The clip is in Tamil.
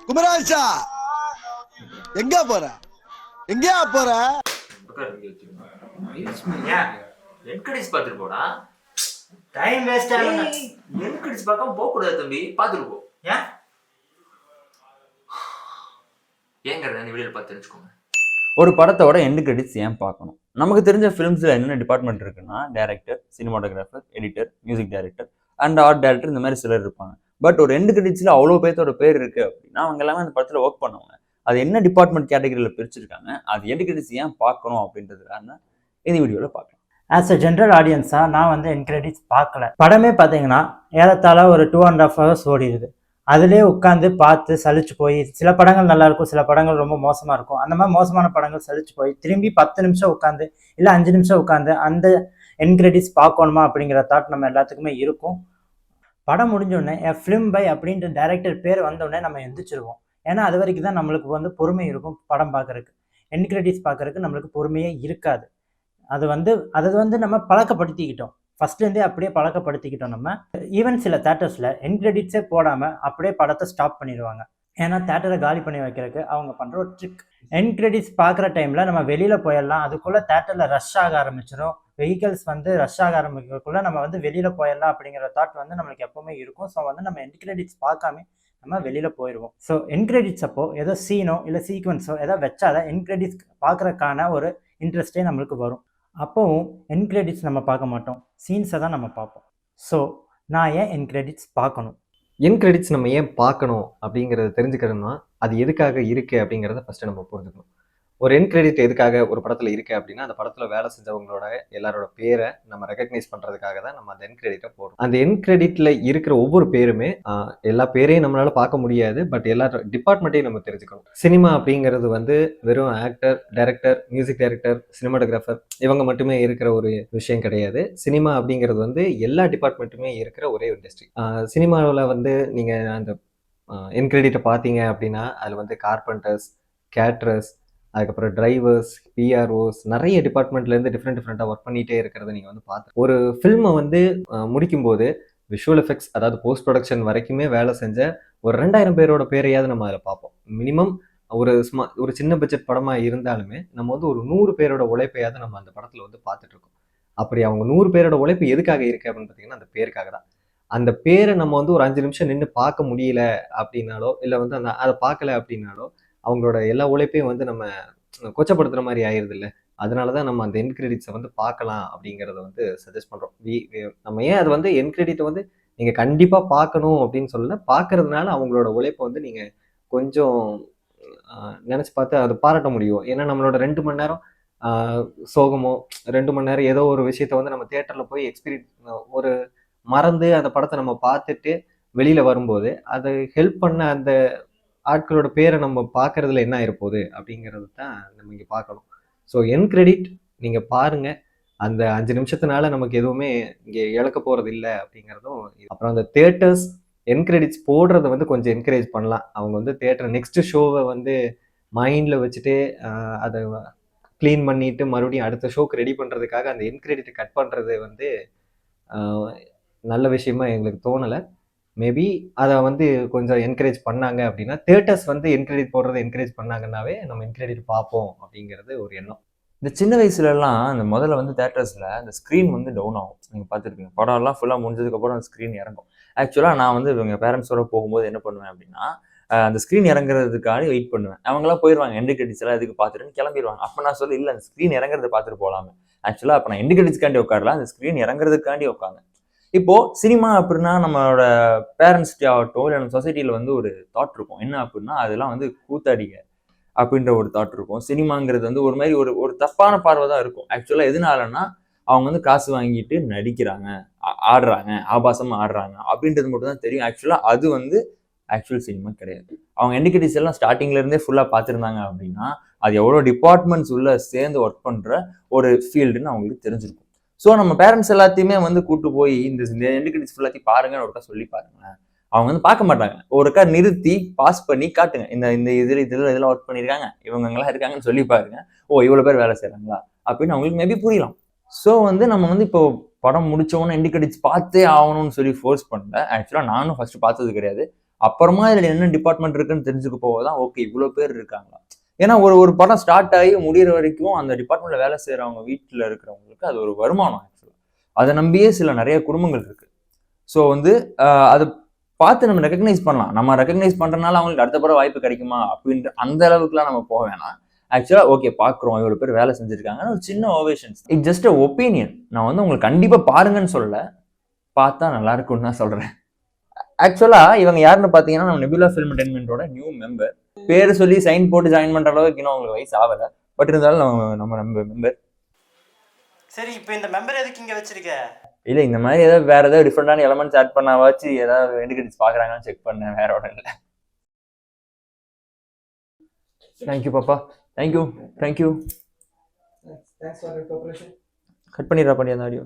குமராஜா எங்க போற எங்கயா போற பாத்துட்டு போடா. டைம் வேஸ்ட் ஆகுது. என்கடிச்சு பார்க்காம போக கூடாது தம்பி, பாத்துட்டு போ. ஏங்கிறத இந்த வீடியோல பார்த்து தெரிஞ்சுக்கோங்க. ஒரு படத்தோட எண்டு கிரெடிட்ஸ் ஏன் பார்க்கணும்? நமக்கு தெரிஞ்ச ஃபிலிம்ஸில் என்னென்ன டிபார்ட்மெண்ட் இருக்குன்னா, director, cinematographer, editor, music director and art director, இந்த மாதிரி சிலர் இருப்பாங்க. பட் ஒரு எண்டு கிரெடிட்ஸில் அவ்வளோ பேர்த்தோட பேர் இருக்கு அப்படின்னா அவங்க எல்லாமே அந்த படத்தில் ஒர்க் பண்ணுவாங்க. அது என்ன டிபார்ட்மெண்ட் கேட்டகரியில் பிரிச்சிருக்காங்க, அது எண்டு கிரெடிட்ஸ் ஏன் பார்க்கணும் அப்படின்றதுக்கான இந்த வீடியோவில் பார்க்கலாம். ஆஸ் அ ஜென்ரல் ஆடியன்ஸாக நான் வந்து என் கிரெடிட்ஸ் பார்க்கல. படமே பார்த்தீங்கன்னா ஏறத்தாழ ஒரு 2.5 hours ஓடிடுது. அதிலே உட்காந்து பார்த்து சலிச்சு போய், சில படங்கள் நல்லா இருக்கும், சில படங்கள் ரொம்ப மோசமாக இருக்கும். அந்த மாதிரி மோசமான படங்கள் சலிச்சு போய் திரும்பி 10 நிமிஷம் உட்காந்து இல்லை 5 நிமிஷம் உட்காந்து அந்த என் கிரெடிட்ஸ் பார்க்கணுமா அப்படிங்கிற தாட் நம்ம எல்லாத்துக்குமே இருக்கும். படம் முடிஞ்சோடனே ஃபிலிம் பை அப்படின்ற டைரக்டர் பேர் வந்தோடனே நம்ம எந்திரிச்சிருவோம். ஏன்னா அது வரைக்கும் தான் நம்மளுக்கு வந்து பொறுமை இருக்கும் படம் பார்க்கறதுக்கு. என் கிரெடிட்ஸ் பார்க்கறதுக்கு நம்மளுக்கு பொறுமையே இருக்காது. அது வந்து நம்ம பழக்கப்படுத்திக்கிட்டோம். ஃபர்ஸ்ட்லேருந்தே அப்படியே பழக்கப்படுத்திக்கிட்டோம் நம்ம. ஈவன் சில தேட்டர்ஸில் என் கிரெடிட்ஸே போடாமல் அப்படியே படத்தை ஸ்டாப் பண்ணிடுவாங்க. ஏன்னா தேட்டரை காலி பண்ணி வைக்கிறதுக்கு அவங்க பண்ணுற ஒரு ட்ரிக். என் கிரெடிட்ஸ் பார்க்குற டைமில் நம்ம வெளியில் போயிடலாம், அதுக்குள்ளே தேட்டரில் ரஷ் ஆக ஆரம்பிச்சிடும். வெஹிக்கல்ஸ் வந்து ரஷ் ஆக ஆரம்பிக்கிறதுக்குள்ளே நம்ம வந்து வெளியில் போயிடலாம் அப்படிங்கிற தாட் வந்து நம்மளுக்கு எப்போவுமே இருக்கும். ஸோ வந்து நம்ம என் கிரெடிட்ஸ் பார்க்காம நம்ம வெளியில் போயிடுவோம். ஸோ என் கிரெடிட்ஸ் அப்போ ஏதோ சீனோ இல்லை சீக்வன்ஸோ ஏதோ வச்சாதான் என் கிரெடிட்ஸ் பார்க்குறக்கான ஒரு இன்ட்ரெஸ்டே நம்மளுக்கு வரும். அப்போவும் என் கிரெடிட்ஸ் நம்ம பார்க்க மாட்டோம், சீன்ஸை தான் நம்ம பார்ப்போம். ஸோ நான் ஏன் என் கிரெடிட்ஸ் பார்க்கணும்? என் கிரெடிட்ஸ் நம்ம ஏன் பார்க்கணும் அப்படிங்கிறத தெரிஞ்சுக்கணும்னா அது எதுக்காக இருக்குது அப்படிங்கிறத ஃபஸ்ட்டு நம்ம புரிஞ்சுக்கணும். ஒரு என் கிரெடிட் எதுக்காக ஒரு படத்தில் இருக்குது அப்படின்னா, அந்த படத்தில் வேலை செஞ்சவங்களோட எல்லாரோட பேரை நம்ம ரெகக்னைஸ் பண்ணுறதுக்காக தான் நம்ம அந்த என் கிரெடிட்டை போடுறோம். அந்த என் கிரெடிட்டில் இருக்கிற ஒவ்வொரு பேருமே எல்லா பேரையும் நம்மளால் பார்க்க முடியாது, பட் எல்லா டிபார்ட்மெண்ட்டையும் நம்ம தெரிஞ்சுக்கணும். சினிமா அப்படிங்கிறது வந்து வெறும் actor, director, music director, cinematographer இவங்க மட்டுமே இருக்கிற ஒரு விஷயம் கிடையாது. சினிமா அப்படிங்கிறது வந்து எல்லா டிபார்ட்மெண்ட்டுமே இருக்கிற ஒரே இண்டஸ்ட்ரி. சினிமாவில் வந்து நீங்கள் அந்த என் கிரெடிட்டை பார்த்தீங்க அப்படின்னா அதில் வந்து கார்பெண்டர்ஸ், கேட்ரஸ், அதுக்கப்புறம் டிரைவர்ஸ், பிஆர்ஓஸ், நிறைய டிபார்ட்மெண்ட்லேருந்து டிஃப்ரெண்ட்டாக ஒர்க் பண்ணிகிட்டே இருக்கிறத நீங்கள் வந்து பார்த்து ஒரு ஃபில்மை வந்து முடிக்கும்போது விஷுவல் எஃபெக்ட்ஸ், அதாவது போஸ்ட் ப்ரொடக்ஷன் வரைக்குமே வேலை செஞ்ச ஒரு 2000 பேரோட பேரையாவது நம்ம அதில் பார்ப்போம். மினிமம் ஒரு சின்ன பட்ஜெட் படமாக இருந்தாலுமே நம்ம வந்து ஒரு 100 பேரோட உழைப்பையாவது நம்ம அந்த படத்தில் வந்து பார்த்துட்ருக்கோம். அப்படி அவங்க 100 பேரோட உழைப்பு எதுக்காக இருக்குது அப்படின்னு பார்த்தீங்கன்னா அந்த பேருக்காக தான். அந்த பேரை நம்ம வந்து ஒரு 5 நிமிஷம் நின்று பார்க்க முடியல அப்படின்னாலோ, இல்லை வந்து அதை பார்க்கல அப்படின்னாலோ அவங்களோட எல்லா உழைப்பையும் வந்து நம்ம கொச்சப்படுத்துகிற மாதிரி ஆயிடுது இல்லை. அதனால தான் நம்ம அந்த என் கிரெடிட்ஸை வந்து பார்க்கலாம் அப்படிங்கிறத வந்து சஜஸ்ட் பண்ணுறோம். நம்ம ஏன் அது வந்து என் கிரெடிட்டை வந்து நீங்கள் கண்டிப்பாக பார்க்கணும் அப்படின்னு சொல்லல, பார்க்கறதுனால அவங்களோட உழைப்பை வந்து நீங்கள் கொஞ்சம் நினச்சி பார்த்து அதை பாராட்ட முடியும். ஏன்னா நம்மளோட 2 மணி நேரம் சோகமோ 2 மணி நேரம் ஏதோ ஒரு விஷயத்த வந்து நம்ம தியேட்டரில் போய் ஒரு மறந்து அந்த படத்தை நம்ம பார்த்துட்டு வெளியில் வரும்போது அதை ஹெல்ப் பண்ண அந்த ஆட்களோட பேரை நம்ம பார்க்கறதுல என்ன ஆயிருப்போகுது அப்படிங்கிறது தான் நம்ம இங்கே பார்க்கணும். ஸோ என் கிரெடிட் நீங்கள் பாருங்கள், அந்த 5 நிமிஷத்தினால நமக்கு எதுவுமே இங்கே இழக்க போகிறது இல்லை அப்படிங்கிறதும். அப்புறம் அந்த தியேட்டர்ஸ் என் கிரெடிட்ஸ் போடுறத வந்து கொஞ்சம் என்கரேஜ் பண்ணலாம். அவங்க வந்து தியேட்டர் நெக்ஸ்ட் ஷோவை வந்து மைண்டில் வச்சுட்டு அதை க்ளீன் பண்ணிட்டு மறுபடியும் அடுத்த ஷோக்கு ரெடி பண்ணுறதுக்காக அந்த என் கிரெடிட்டை கட் பண்ணுறது வந்து நல்ல விஷயமா எங்களுக்கு தோணலை. மேபி அதை வந்து கொஞ்சம் என்கரேஜ் பண்ணாங்க அப்படின்னா, தியேட்டர்ஸ் வந்து என்கரேஜ் போடுறதை என்கரேஜ் பண்ணாங்கன்னாவே நம்ம என்கரேஜ் பார்ப்போம் அப்படிங்கிறது ஒரு எண்ணம். இந்த சின்ன வயசுலலாம் அந்த முதல்ல வந்து தேட்டர்ஸில் அந்த ஸ்க்ரீன் வந்து டவுன் ஆகும். நீங்கள் பார்த்துருப்பீங்க, படம்லாம் ஃபுல்லாக முடிஞ்சதுக்கப்புறம் அந்த ஸ்க்ரீன் இறங்கும். ஆக்சுவலாக நான் வந்து இவங்க பேரண்ட்ஸோட போகும்போது என்ன பண்ணுவேன் அப்படின்னா, அந்த ஸ்க்ரீன் இறங்குறதுக்காக வெயிட் பண்ணுவேன். அவங்களாம் போயிடுவாங்க, எண்டு கிரெடிட்ஸ் எல்லாம் இதுக்கு பார்த்துட்டு கிளம்பிடுவாங்க. அப்போ நான் சொல்லி இல்லை, அந்த ஸ்க்ரீன் இறங்குறத பார்த்துட்டு போகலாமே. ஆக்சுவலாக அப்போ நான் எண்டு கிரெடிட்ஸ்க்காண்டி உட்காரலாம், அந்த ஸ்க்ரீன் இறங்குறதுக்காண்டி உட்காந்து. இப்போ சினிமா அப்படின்னா நம்மளோட பேரண்ட்ஸ்க்கு ஆகட்டும் இல்லை நம்ம சொசைட்டியில் வந்து ஒரு தாட் இருக்கும். என்ன அப்படின்னா, அதெல்லாம் வந்து கூத்தாடிங்க அப்படின்ற ஒரு தாட் இருக்கும். சினிமாங்கிறது வந்து ஒரு மாதிரி ஒரு தப்பான பார்வை தான் இருக்கும். ஆக்சுவலாக எதனாலன்னா, அவங்க வந்து காசு வாங்கிட்டு நடிக்கிறாங்க, ஆடுறாங்க, ஆபாசமாக ஆடுறாங்க அப்படின்றது மட்டும் தான் தெரியும். ஆக்சுவலாக அது வந்து ஆக்சுவல் சினிமா கிடையாது. அவங்க எண்டு கிரெடிட்ஸ் எல்லாம் ஸ்டார்டிங்லேருந்தே ஃபுல்லாக பார்த்துருந்தாங்க அப்படின்னா அது எவ்வளோ டிபார்ட்மெண்ட்ஸ் உள்ள சேர்ந்து ஒர்க் பண்ணுற ஒரு ஃபீல்டுன்னு அவங்களுக்கு தெரிஞ்சிருக்கும். ஸோ நம்ம பேரண்ட்ஸ் எல்லாத்தையுமே வந்து கூட்டு போய் இந்த எண்டு கிரெடிட்ஸ் ஃபுல்லாத்தையும் பாருங்கன்னு ஒருக்கா சொல்லி பாருங்களேன். அவங்க வந்து பார்க்க மாட்டாங்க. ஒருக்கா நிறுத்தி பாஸ் பண்ணி காட்டுங்க, இந்த இதெல்லாம் ஒர்க் பண்ணியிருக்காங்க, இவங்கெல்லாம் இருக்காங்கன்னு சொல்லி பாருங்க. ஓ, இவ்வளோ பேர் வேலை செய்கிறாங்களா அப்படின்னு அவங்களுக்கு மேபி புரியலாம். ஸோ வந்து நம்ம வந்து இப்போ படம் முடிச்சவொன்னே எண்ட் கிரெடிட்ஸ் பார்த்தே ஆகணும்னு சொல்லி ஃபோர்ஸ் பண்ணல. ஆக்சுவலாக நானும் ஃபர்ஸ்ட் பார்த்தது கிடையாது. அப்புறமா இதில் என்ன டிபார்ட்மெண்ட் இருக்குன்னு தெரிஞ்சுக்க போவதான் ஓகே இவ்வளோ பேர் இருக்காங்களா. ஏன்னா ஒரு படம் ஸ்டார்ட் ஆகி முடிகிற வரைக்கும் அந்த டிபார்ட்மெண்ட்ல வேலை செய்கிறவங்க வீட்டில் இருக்கிறவங்களுக்கு அது ஒரு வருமானம். ஆக்சுவலாக அதை நம்பியே நிறைய குடும்பங்கள் இருக்கு. ஸோ வந்து அதை பார்த்து நம்ம ரெக்கக்னைஸ் பண்ணலாம். நம்ம ரெக்கக்னைஸ் பண்ணுறதுனால அவங்களுக்கு அடுத்த படம் வாய்ப்பு கிடைக்குமா அப்படின்ற அந்த அளவுக்குலாம் நம்ம போக வேணாம். ஆக்சுவலாக ஓகே பார்க்குறோம் இவ்வளோ பேர் வேலை செஞ்சுருக்காங்கன்னு ஒரு சின்ன ovations. It just a opinion. நான் வந்து உங்களுக்கு கண்டிப்பாக பாருங்கன்னு சொல்லலை, பார்த்தா நல்லா இருக்கும்னு தான் சொல்கிறேன். ஆக்சுவலாக இவங்க யாருன்னு பார்த்தீங்கன்னா நம்ம நெபுலா ஃபில்ம் என்டர்டைன்மெண்ட்டோட நியூ மெம்பர். பேர் சொல்லி சைன் போட்டு ஜாயின் பண்ணுற அளவுக்கு இன்னும் அவங்களுக்கு வயசு ஆகலை. பட் இருந்தாலும் நம்ம மெம்பர். சரி, இப்போ இந்த மெம்பர் எதுக்கு இங்கே வச்சிருக்க? இல்லை இந்த மாதிரி ஏதாவது வேற ஏதாவது டிஃப்ரெண்டான எலமெண்ட்ஸ் ஆட் பண்ணாவாச்சு ஏதாவது எண்ட் கிரெடிட்ஸ் பார்க்குறாங்கன்னு செக் பண்ணேன், வேற ஒன்றும் இல்லை. தேங்க்யூ பாப்பா, தேங்க்யூ. கட் பண்ணிடுறா பண்ணி அந்த ஆடியோ.